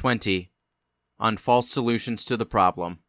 20. On false solutions to the problem.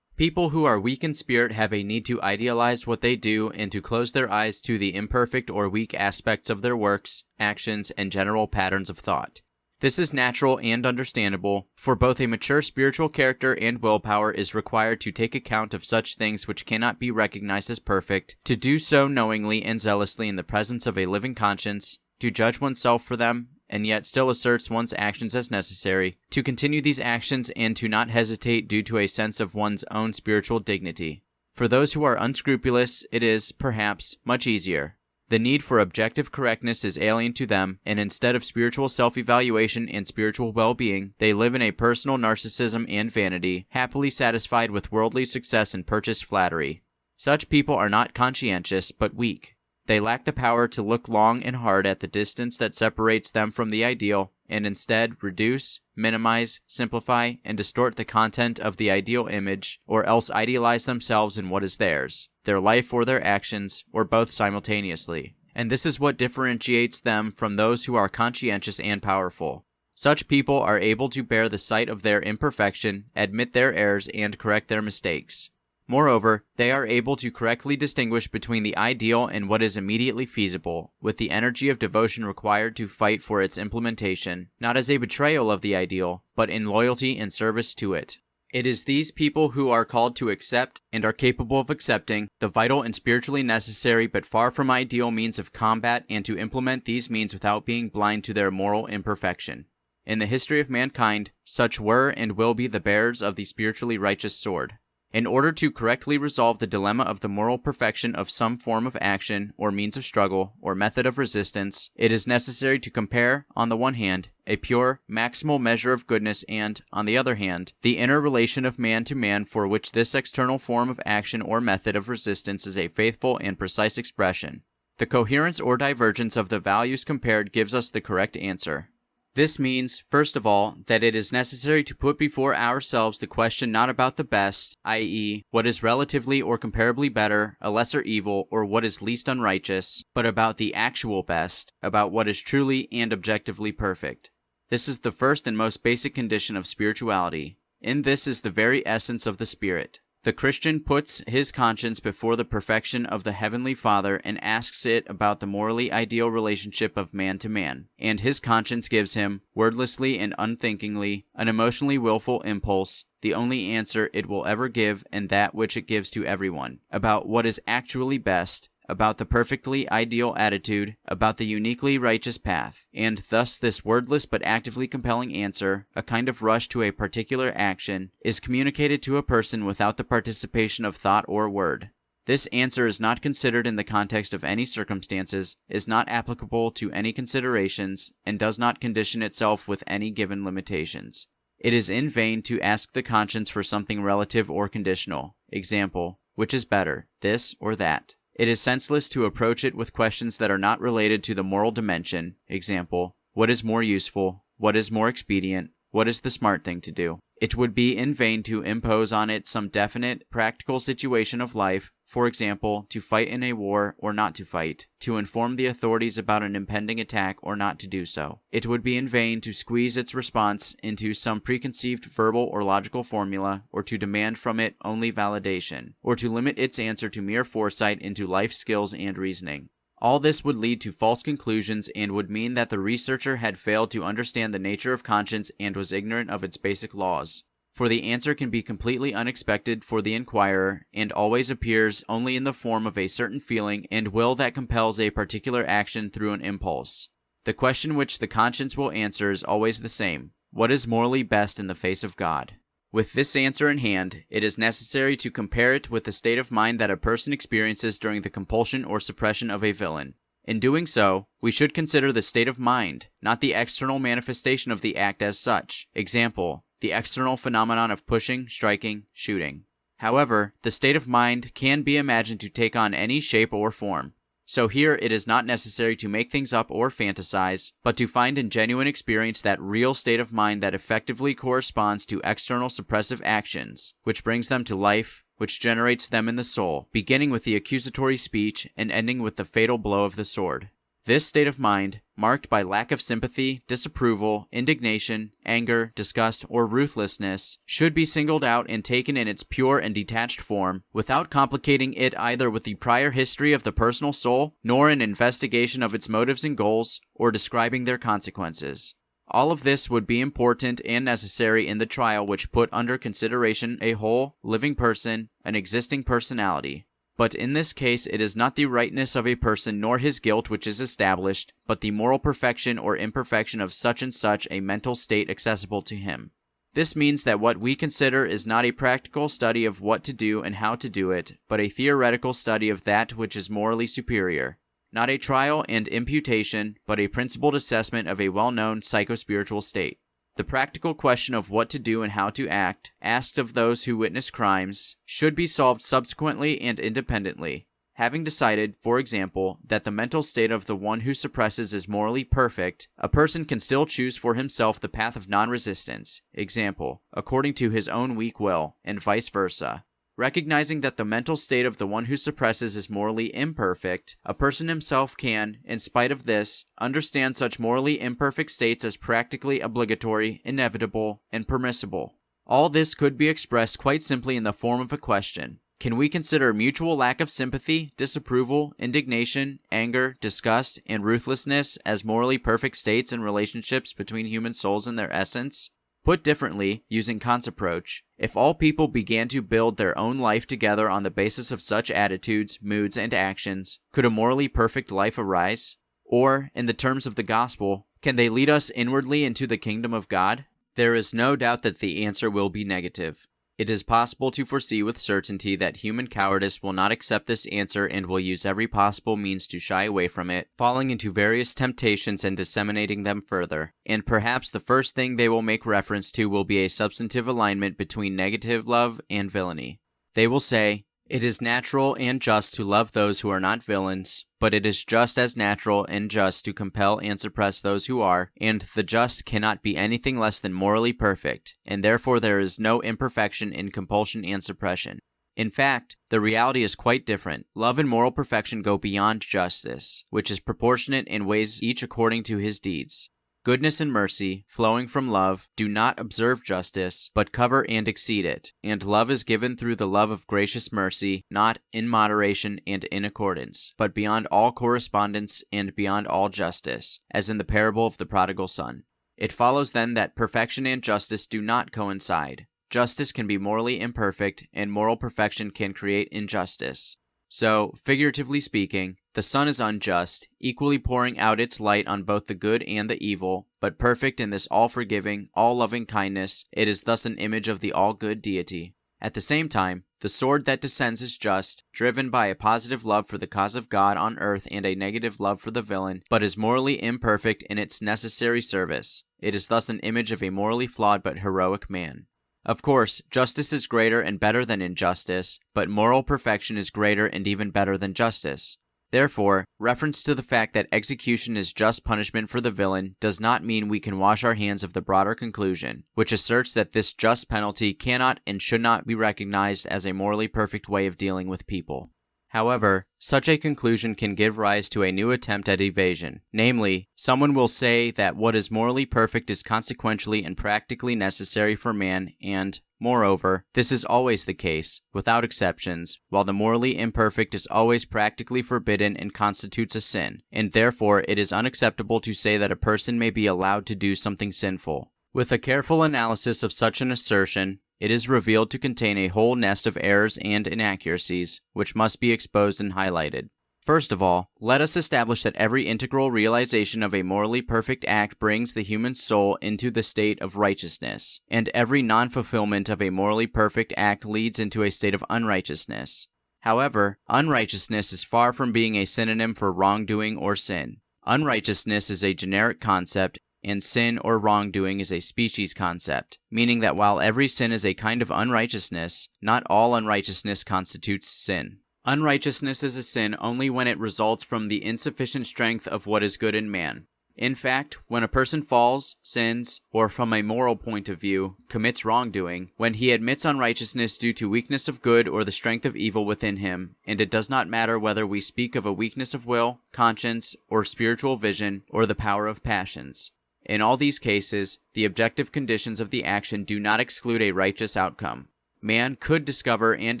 People who are weak in spirit have a need to idealize what they do and to close their eyes to the imperfect or weak aspects of their works, actions, and general patterns of thought. This is natural and understandable, for both a mature spiritual character and willpower is required to take account of such things which cannot be recognized as perfect, to do so knowingly and zealously in the presence of a living conscience, to judge oneself for them, and yet still asserts one's actions as necessary, to continue these actions and to not hesitate due to a sense of one's own spiritual dignity. For those who are unscrupulous, it is, perhaps, much easier. The need for objective correctness is alien to them, and instead of spiritual self-evaluation and spiritual well-being, they live in a personal narcissism and vanity, happily satisfied with worldly success and purchased flattery. Such people are not conscientious, but weak. They lack the power to look long and hard at the distance that separates them from the ideal, and instead reduce, minimize, simplify, and distort the content of the ideal image, or else idealize themselves in what is theirs, their life or their actions, or both simultaneously. And this is what differentiates them from those who are conscientious and powerful. Such people are able to bear the sight of their imperfection, admit their errors, and correct their mistakes. Moreover, they are able to correctly distinguish between the ideal and what is immediately feasible, with the energy of devotion required to fight for its implementation, not as a betrayal of the ideal, but in loyalty and service to it. It is these people who are called to accept, and are capable of accepting, the vital and spiritually necessary but far from ideal means of combat, and to implement these means without being blind to their moral imperfection. In the history of mankind, such were and will be the bearers of the spiritually righteous sword. In order to correctly resolve the dilemma of the moral perfection of some form of action, or means of struggle, or method of resistance, it is necessary to compare, on the one hand, a pure, maximal measure of goodness and, on the other hand, the inner relation of man to man for which this external form of action or method of resistance is a faithful and precise expression. The coherence or divergence of the values compared gives us the correct answer. This means, first of all, that it is necessary to put before ourselves the question not about the best, i.e., what is relatively or comparably better, a lesser evil, or what is least unrighteous, but about the actual best, about what is truly and objectively perfect. This is the first and most basic condition of spirituality. In this is the very essence of the Spirit. The Christian puts his conscience before the perfection of the Heavenly Father and asks it about the morally ideal relationship of man to man, and his conscience gives him, wordlessly and unthinkingly, an emotionally willful impulse, the only answer it will ever give and that which it gives to everyone, about what is actually best, about the perfectly ideal attitude, about the uniquely righteous path, and thus this wordless but actively compelling answer, a kind of rush to a particular action, is communicated to a person without the participation of thought or word. This answer is not considered in the context of any circumstances, is not applicable to any considerations, and does not condition itself with any given limitations. It is in vain to ask the conscience for something relative or conditional. Example, which is better, this or that? It is senseless to approach it with questions that are not related to the moral dimension. Example, what is more useful? What is more expedient? What is the smart thing to do? It would be in vain to impose on it some definite, practical situation of life, for example, to fight in a war or not to fight, to inform the authorities about an impending attack or not to do so. It would be in vain to squeeze its response into some preconceived verbal or logical formula, or to demand from it only validation, or to limit its answer to mere foresight into life skills and reasoning. All this would lead to false conclusions and would mean that the researcher had failed to understand the nature of conscience and was ignorant of its basic laws. For the answer can be completely unexpected for the inquirer, and always appears only in the form of a certain feeling and will that compels a particular action through an impulse. The question which the conscience will answer is always the same: what is morally best in the face of God? With this answer in hand, it is necessary to compare it with the state of mind that a person experiences during the compulsion or suppression of a villain. In doing so, we should consider the state of mind, not the external manifestation of the act as such. Example, the external phenomenon of pushing, striking, shooting. However, the state of mind can be imagined to take on any shape or form. So here it is not necessary to make things up or fantasize, but to find in genuine experience that real state of mind that effectively corresponds to external suppressive actions, which brings them to life, which generates them in the soul, beginning with the accusatory speech and ending with the fatal blow of the sword. This state of mind, marked by lack of sympathy, disapproval, indignation, anger, disgust, or ruthlessness, should be singled out and taken in its pure and detached form, without complicating it either with the prior history of the personal soul, nor an investigation of its motives and goals, or describing their consequences. All of this would be important and necessary in the trial which put under consideration a whole, living person, an existing personality. But in this case it is not the rightness of a person nor his guilt which is established, but the moral perfection or imperfection of such and such a mental state accessible to him. This means that what we consider is not a practical study of what to do and how to do it, but a theoretical study of that which is morally superior. Not a trial and imputation, but a principled assessment of a well-known psychospiritual state. The practical question of what to do and how to act, asked of those who witness crimes, should be solved subsequently and independently. Having decided, for example, that the mental state of the one who suppresses is morally perfect, a person can still choose for himself the path of non-resistance, example, according to his own weak will, and vice versa. Recognizing that the mental state of the one who suppresses is morally imperfect, a person himself can, in spite of this, understand such morally imperfect states as practically obligatory, inevitable, and permissible. All this could be expressed quite simply in the form of a question. Can we consider mutual lack of sympathy, disapproval, indignation, anger, disgust, and ruthlessness as morally perfect states and relationships between human souls in their essence? Put differently, using Kant's approach, if all people began to build their own life together on the basis of such attitudes, moods, and actions, could a morally perfect life arise? Or, in the terms of the gospel, can they lead us inwardly into the kingdom of God? There is no doubt that the answer will be negative. It is possible to foresee with certainty that human cowardice will not accept this answer and will use every possible means to shy away from it, falling into various temptations and disseminating them further. And perhaps the first thing they will make reference to will be a substantive alignment between negative love and villainy. They will say, "It is natural and just to love those who are not villains, but it is just as natural and just to compel and suppress those who are, and the just cannot be anything less than morally perfect, and therefore there is no imperfection in compulsion and suppression." In fact, the reality is quite different. Love and moral perfection go beyond justice, which is proportionate and weighs each according to his deeds. Goodness and mercy, flowing from love, do not observe justice, but cover and exceed it, and love is given through the love of gracious mercy, not in moderation and in accordance, but beyond all correspondence and beyond all justice, as in the parable of the prodigal son. It follows then that perfection and justice do not coincide. Justice can be morally imperfect, and moral perfection can create injustice. So, figuratively speaking, the sun is unjust, equally pouring out its light on both the good and the evil, but perfect in this all-forgiving, all-loving kindness. It is thus an image of the all-good deity. At the same time, the sword that descends is just, driven by a positive love for the cause of God on earth and a negative love for the villain, but is morally imperfect in its necessary service. It is thus an image of a morally flawed but heroic man. Of course, justice is greater and better than injustice, but moral perfection is greater and even better than justice. Therefore, reference to the fact that execution is just punishment for the villain does not mean we can wash our hands of the broader conclusion, which asserts that this just penalty cannot and should not be recognized as a morally perfect way of dealing with people. However, such a conclusion can give rise to a new attempt at evasion. Namely, someone will say that what is morally perfect is consequentially and practically necessary for man, and, moreover, this is always the case, without exceptions, while the morally imperfect is always practically forbidden and constitutes a sin, and therefore it is unacceptable to say that a person may be allowed to do something sinful. With a careful analysis of such an assertion, it is revealed to contain a whole nest of errors and inaccuracies, which must be exposed and highlighted. First of all, let us establish that every integral realization of a morally perfect act brings the human soul into the state of righteousness, and every non-fulfillment of a morally perfect act leads into a state of unrighteousness. However, unrighteousness is far from being a synonym for wrongdoing or sin. Unrighteousness is a generic concept, and sin or wrongdoing is a species concept, meaning that while every sin is a kind of unrighteousness, not all unrighteousness constitutes sin. Unrighteousness is a sin only when it results from the insufficient strength of what is good in man. In fact, when a person falls, sins, or from a moral point of view, commits wrongdoing, when he admits unrighteousness due to weakness of good or the strength of evil within him, and it does not matter whether we speak of a weakness of will, conscience, or spiritual vision, or the power of passions. In all these cases, the objective conditions of the action do not exclude a righteous outcome. Man could discover and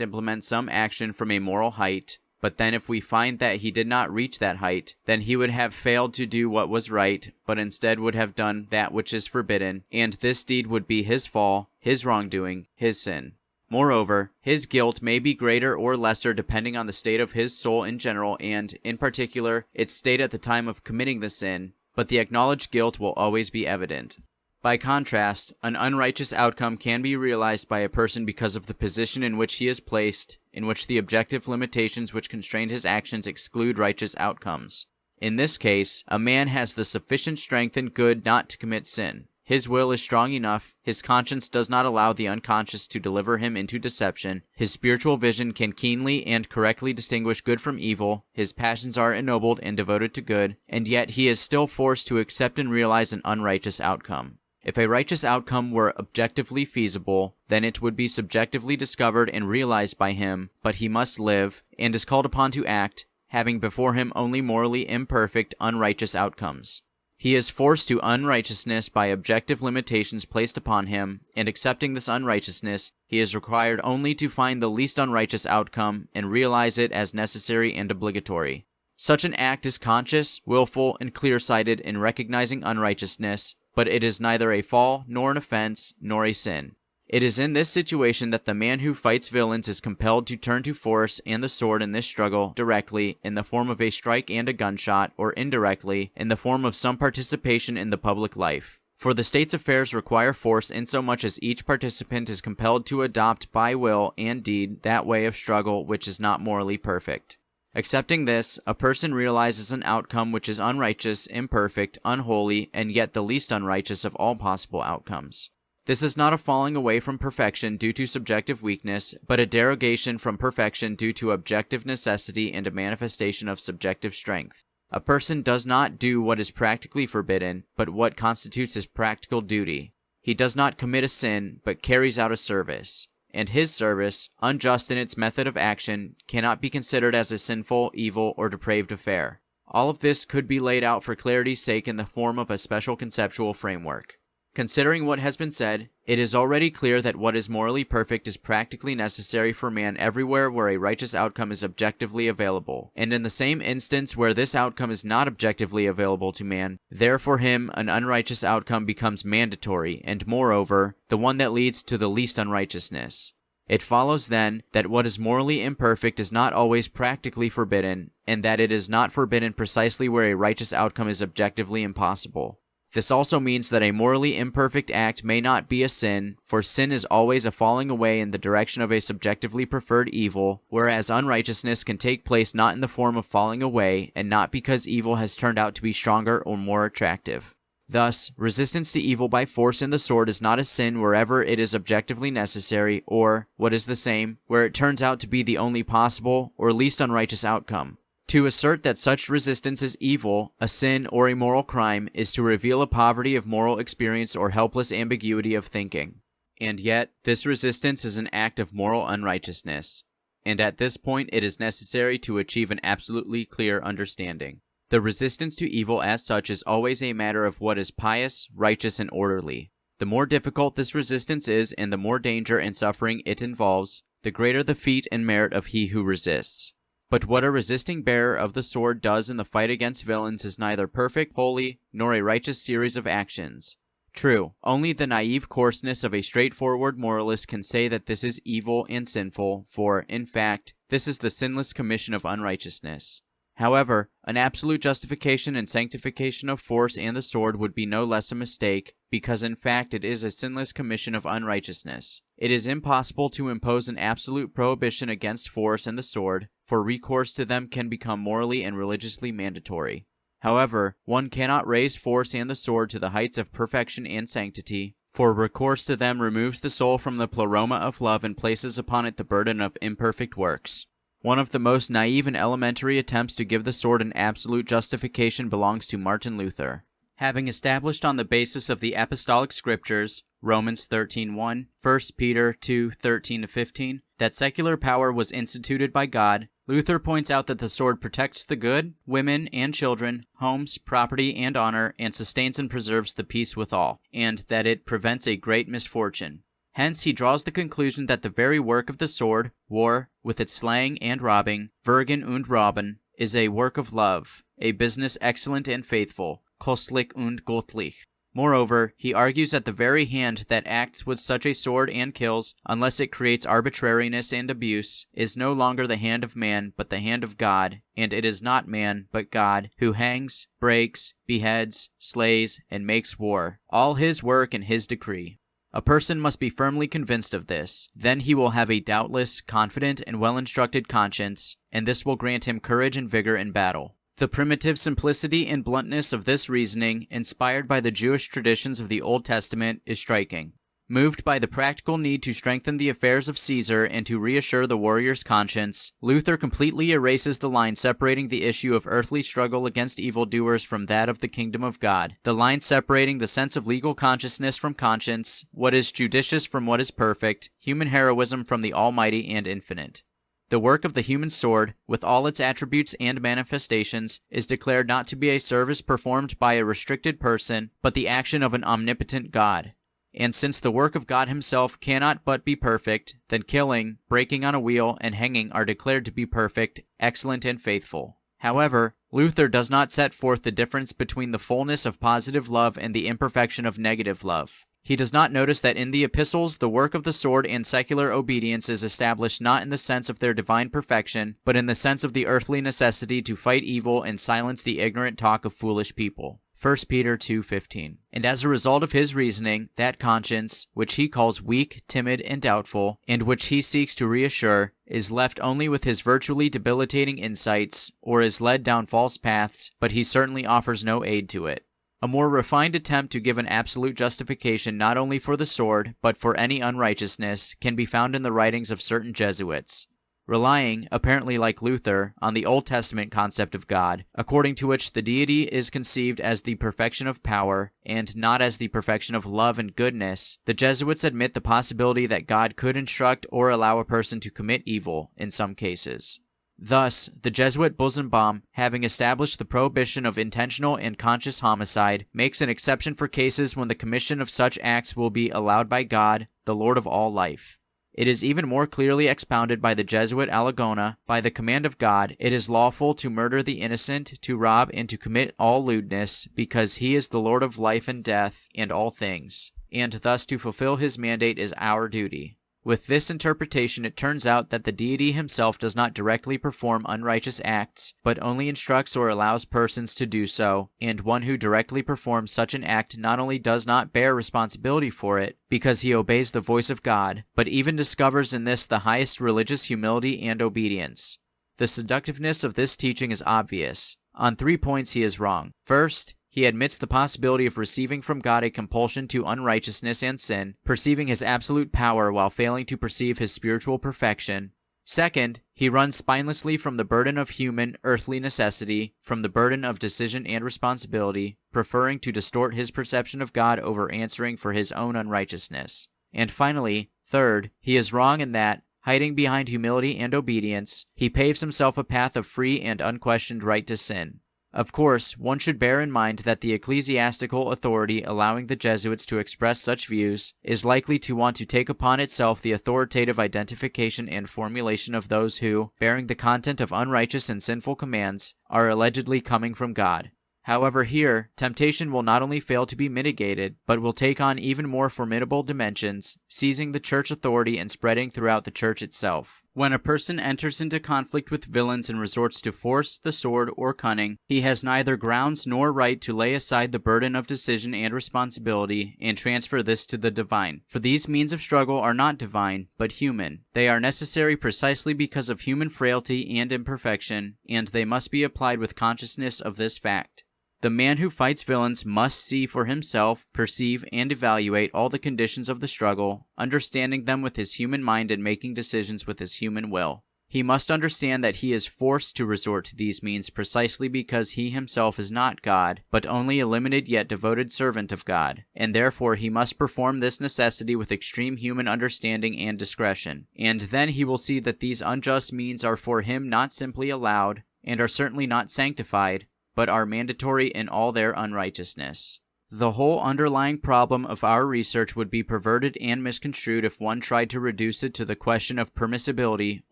implement some action from a moral height, but then if we find that he did not reach that height, then he would have failed to do what was right, but instead would have done that which is forbidden, and this deed would be his fall, his wrongdoing, his sin. Moreover, his guilt may be greater or lesser depending on the state of his soul in general and, in particular, its state at the time of committing the sin, but the acknowledged guilt will always be evident. By contrast, an unrighteous outcome can be realized by a person because of the position in which he is placed, in which the objective limitations which constrain his actions exclude righteous outcomes. In this case, a man has the sufficient strength and good not to commit sin. His will is strong enough, his conscience does not allow the unconscious to deliver him into deception, his spiritual vision can keenly and correctly distinguish good from evil, his passions are ennobled and devoted to good, and yet he is still forced to accept and realize an unrighteous outcome. If a righteous outcome were objectively feasible, then it would be subjectively discovered and realized by him, but he must live, and is called upon to act, having before him only morally imperfect, unrighteous outcomes. He is forced to unrighteousness by objective limitations placed upon him, and accepting this unrighteousness, he is required only to find the least unrighteous outcome and realize it as necessary and obligatory. Such an act is conscious, willful, and clear-sighted in recognizing unrighteousness, but it is neither a fall, nor an offense, nor a sin. It is in this situation that the man who fights villains is compelled to turn to force and the sword in this struggle directly in the form of a strike and a gunshot, or indirectly in the form of some participation in the public life. For the state's affairs require force insomuch as each participant is compelled to adopt by will and deed that way of struggle which is not morally perfect. Accepting this, a person realizes an outcome which is unrighteous, imperfect, unholy, and yet the least unrighteous of all possible outcomes. This is not a falling away from perfection due to subjective weakness, but a derogation from perfection due to objective necessity and a manifestation of subjective strength. A person does not do what is practically forbidden, but what constitutes his practical duty. He does not commit a sin, but carries out a service. And his service, unjust in its method of action, cannot be considered as a sinful, evil, or depraved affair. All of this could be laid out for clarity's sake in the form of a special conceptual framework. Considering what has been said, it is already clear that what is morally perfect is practically necessary for man everywhere where a righteous outcome is objectively available, and in the same instance where this outcome is not objectively available to man, there for him an unrighteous outcome becomes mandatory, and moreover, the one that leads to the least unrighteousness. It follows then that what is morally imperfect is not always practically forbidden, and that it is not forbidden precisely where a righteous outcome is objectively impossible. This also means that a morally imperfect act may not be a sin, for sin is always a falling away in the direction of a subjectively preferred evil, whereas unrighteousness can take place not in the form of falling away, and not because evil has turned out to be stronger or more attractive. Thus, resistance to evil by force in the sword is not a sin wherever it is objectively necessary, or, what is the same, where it turns out to be the only possible or least unrighteous outcome. To assert that such resistance is evil, a sin, or a moral crime is to reveal a poverty of moral experience or helpless ambiguity of thinking. And yet, this resistance is an act of moral unrighteousness. And at this point it is necessary to achieve an absolutely clear understanding. The resistance to evil as such is always a matter of what is pious, righteous, and orderly. The more difficult this resistance is and the more danger and suffering it involves, the greater the feat and merit of he who resists. But what a resisting bearer of the sword does in the fight against villains is neither perfect, holy, nor a righteous series of actions. True, only the naive coarseness of a straightforward moralist can say that this is evil and sinful, for, in fact, this is the sinless commission of unrighteousness. However, an absolute justification and sanctification of force and the sword would be no less a mistake, because in fact it is a sinless commission of unrighteousness. It is impossible to impose an absolute prohibition against force and the sword, for recourse to them can become morally and religiously mandatory. However, one cannot raise force and the sword to the heights of perfection and sanctity, for recourse to them removes the soul from the pleroma of love and places upon it the burden of imperfect works. One of the most naive and elementary attempts to give the sword an absolute justification belongs to Martin Luther. Having established on the basis of the apostolic scriptures, Romans 13:1, 1 Peter 2:13-15, that secular power was instituted by God, Luther points out that the sword protects the good, women and children, homes, property, and honor, and sustains and preserves the peace with all, and that it prevents a great misfortune. Hence, he draws the conclusion that the very work of the sword, war, with its slaying and robbing, Würgen und Robben, is a work of love, a business excellent and faithful, kostlich und göttlich. Moreover, he argues that the very hand that acts with such a sword and kills, unless it creates arbitrariness and abuse, is no longer the hand of man, but the hand of God, and it is not man, but God, who hangs, breaks, beheads, slays, and makes war, all his work and his decree. A person must be firmly convinced of this. Then he will have a doubtless, confident, and well-instructed conscience, and this will grant him courage and vigor in battle. The primitive simplicity and bluntness of this reasoning, inspired by the Jewish traditions of the Old Testament, is striking. Moved by the practical need to strengthen the affairs of Caesar and to reassure the warrior's conscience, Luther completely erases the line separating the issue of earthly struggle against evildoers from that of the kingdom of God, the line separating the sense of legal consciousness from conscience, what is judicious from what is perfect, human heroism from the almighty and infinite. The work of the human sword, with all its attributes and manifestations, is declared not to be a service performed by a restricted person, but the action of an omnipotent God. And since the work of God himself cannot but be perfect, then killing, breaking on a wheel, and hanging are declared to be perfect, excellent, and faithful. However, Luther does not set forth the difference between the fullness of positive love and the imperfection of negative love. He does not notice that in the epistles the work of the sword and secular obedience is established not in the sense of their divine perfection, but in the sense of the earthly necessity to fight evil and silence the ignorant talk of foolish people. 1 Peter 2:15. And as a result of his reasoning, that conscience, which he calls weak, timid, and doubtful, and which he seeks to reassure, is left only with his virtually debilitating insights, or is led down false paths, but he certainly offers no aid to it. A more refined attempt to give an absolute justification not only for the sword, but for any unrighteousness, can be found in the writings of certain Jesuits. Relying, apparently like Luther, on the Old Testament concept of God, according to which the deity is conceived as the perfection of power, and not as the perfection of love and goodness, the Jesuits admit the possibility that God could instruct or allow a person to commit evil in some cases. Thus, the Jesuit Bosenbaum, having established the prohibition of intentional and conscious homicide, makes an exception for cases when the commission of such acts will be allowed by God, the Lord of all life. It is even more clearly expounded by the Jesuit Alagona, by the command of God, it is lawful to murder the innocent, to rob, and to commit all lewdness, because he is the Lord of life and death, and all things, and thus to fulfill his mandate is our duty. With this interpretation, it turns out that the deity himself does not directly perform unrighteous acts, but only instructs or allows persons to do so, and one who directly performs such an act not only does not bear responsibility for it, because he obeys the voice of God, but even discovers in this the highest religious humility and obedience. The seductiveness of this teaching is obvious. On 3 points he is wrong. First, he admits the possibility of receiving from God a compulsion to unrighteousness and sin, perceiving his absolute power while failing to perceive his spiritual perfection. Second, he runs spinelessly from the burden of human, earthly necessity, from the burden of decision and responsibility, preferring to distort his perception of God over answering for his own unrighteousness. And finally, third, he is wrong in that, hiding behind humility and obedience, he paves himself a path of free and unquestioned right to sin. Of course, one should bear in mind that the ecclesiastical authority allowing the Jesuits to express such views is likely to want to take upon itself the authoritative identification and formulation of those who, bearing the content of unrighteous and sinful commands, are allegedly coming from God. However, here, temptation will not only fail to be mitigated, but will take on even more formidable dimensions, seizing the church authority and spreading throughout the church itself. When a person enters into conflict with villains and resorts to force, the sword, or cunning, he has neither grounds nor right to lay aside the burden of decision and responsibility and transfer this to the divine. For these means of struggle are not divine, but human. They are necessary precisely because of human frailty and imperfection, and they must be applied with consciousness of this fact. The man who fights villains must see for himself, perceive, and evaluate all the conditions of the struggle, understanding them with his human mind and making decisions with his human will. He must understand that he is forced to resort to these means precisely because he himself is not God, but only a limited yet devoted servant of God, and therefore he must perform this necessity with extreme human understanding and discretion. And then he will see that these unjust means are for him not simply allowed, and are certainly not sanctified, but are mandatory in all their unrighteousness. The whole underlying problem of our research would be perverted and misconstrued if one tried to reduce it to the question of permissibility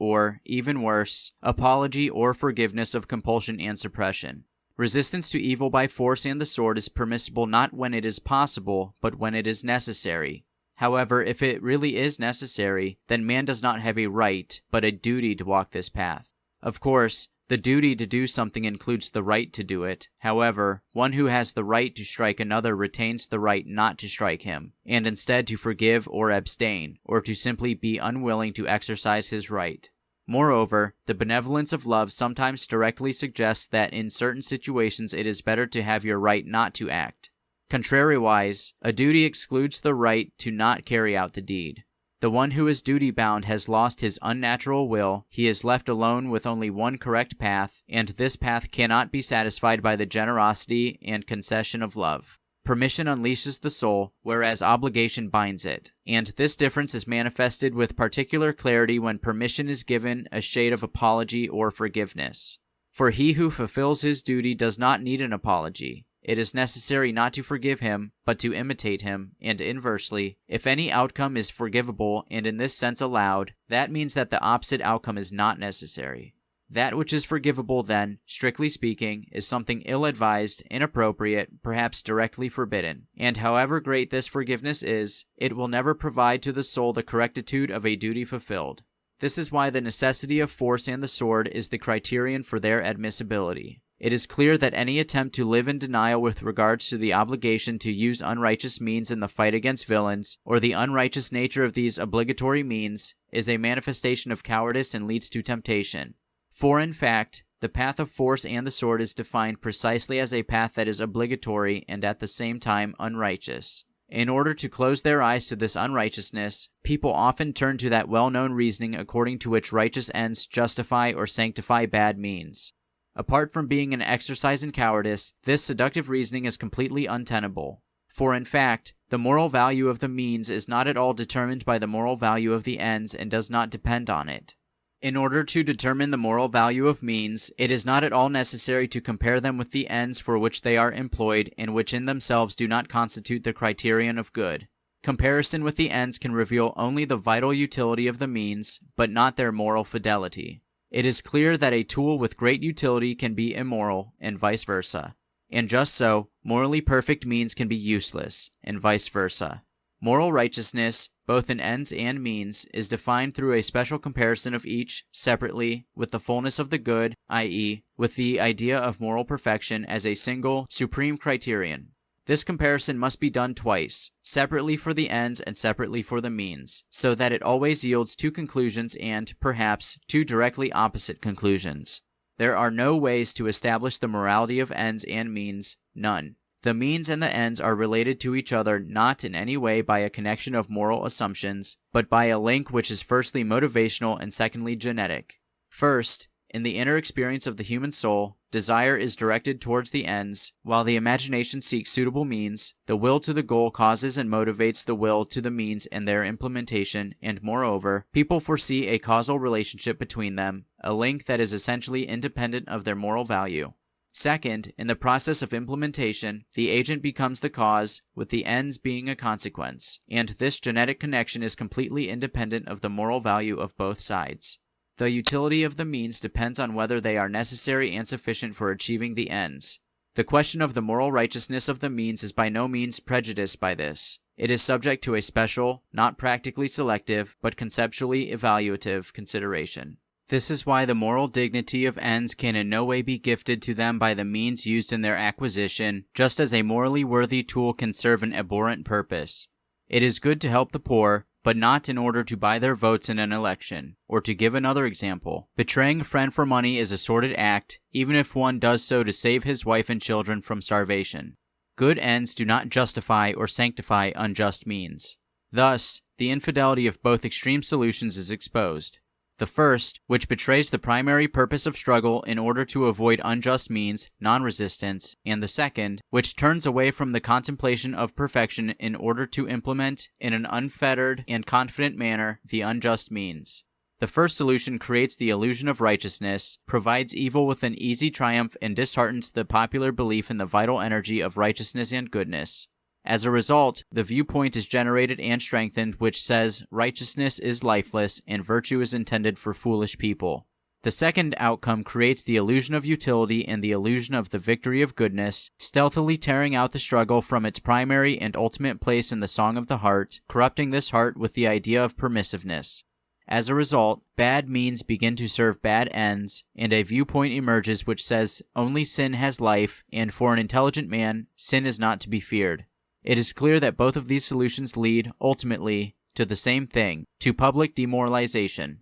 or, even worse, apology or forgiveness of compulsion and suppression. Resistance to evil by force and the sword is permissible not when it is possible, but when it is necessary. However, if it really is necessary, then man does not have a right, but a duty to walk this path. Of course, the duty to do something includes the right to do it. However, one who has the right to strike another retains the right not to strike him, and instead to forgive or abstain, or to simply be unwilling to exercise his right. Moreover, the benevolence of love sometimes directly suggests that in certain situations it is better to have your right not to act. Contrariwise, a duty excludes the right to not carry out the deed. The one who is duty-bound has lost his unnatural will, he is left alone with only one correct path, and this path cannot be satisfied by the generosity and concession of love. Permission unleashes the soul, whereas obligation binds it, and this difference is manifested with particular clarity when permission is given a shade of apology or forgiveness. For he who fulfills his duty does not need an apology. It is necessary not to forgive him, but to imitate him, and inversely, if any outcome is forgivable and in this sense allowed, that means that the opposite outcome is not necessary. That which is forgivable then, strictly speaking, is something ill-advised, inappropriate, perhaps directly forbidden, and however great this forgiveness is, it will never provide to the soul the correctitude of a duty fulfilled. This is why the necessity of force and the sword is the criterion for their admissibility. It is clear that any attempt to live in denial with regards to the obligation to use unrighteous means in the fight against villains, or the unrighteous nature of these obligatory means, is a manifestation of cowardice and leads to temptation. For in fact, the path of force and the sword is defined precisely as a path that is obligatory and at the same time unrighteous. In order to close their eyes to this unrighteousness, people often turn to that well-known reasoning according to which righteous ends justify or sanctify bad means. Apart from being an exercise in cowardice, this seductive reasoning is completely untenable. For in fact, the moral value of the means is not at all determined by the moral value of the ends and does not depend on it. In order to determine the moral value of means, it is not at all necessary to compare them with the ends for which they are employed and which in themselves do not constitute the criterion of good. Comparison with the ends can reveal only the vital utility of the means, but not their moral fidelity. It is clear that a tool with great utility can be immoral, and vice versa. And just so, morally perfect means can be useless, and vice versa. Moral righteousness, both in ends and means, is defined through a special comparison of each, separately, with the fullness of the good, i.e., with the idea of moral perfection as a single, supreme criterion. This comparison must be done twice, separately for the ends and separately for the means, so that it always yields two conclusions and, perhaps, two directly opposite conclusions. There are no ways to establish the morality of ends and means, none. The means and the ends are related to each other not in any way by a connection of moral assumptions, but by a link which is firstly motivational and secondly genetic. First, in the inner experience of the human soul, desire is directed towards the ends, while the imagination seeks suitable means. The will to the goal causes and motivates the will to the means and their implementation, and moreover, people foresee a causal relationship between them, a link that is essentially independent of their moral value. Second, in the process of implementation, the agent becomes the cause, with the ends being a consequence, and this genetic connection is completely independent of the moral value of both sides. The utility of the means depends on whether they are necessary and sufficient for achieving the ends. The question of the moral righteousness of the means is by no means prejudiced by this. It is subject to a special, not practically selective, but conceptually evaluative consideration. This is why the moral dignity of ends can in no way be gifted to them by the means used in their acquisition, just as a morally worthy tool can serve an abhorrent purpose. It is good to help the poor, but not in order to buy their votes in an election. Or to give another example, betraying a friend for money is a sordid act, even if one does so to save his wife and children from starvation. Good ends do not justify or sanctify unjust means. Thus, the infidelity of both extreme solutions is exposed. The first, which betrays the primary purpose of struggle in order to avoid unjust means, non-resistance, and the second, which turns away from the contemplation of perfection in order to implement in an unfettered and confident manner the unjust means. The first solution creates the illusion of righteousness, provides evil with an easy triumph, and disheartens the popular belief in the vital energy of righteousness and goodness. As a result, the viewpoint is generated and strengthened which says righteousness is lifeless and virtue is intended for foolish people. The second outcome creates the illusion of utility and the illusion of the victory of goodness, stealthily tearing out the struggle from its primary and ultimate place in the song of the heart, corrupting this heart with the idea of permissiveness. As a result, bad means begin to serve bad ends, and a viewpoint emerges which says only sin has life, and for an intelligent man, sin is not to be feared. It is clear that both of these solutions lead, ultimately, to the same thing, to public demoralization.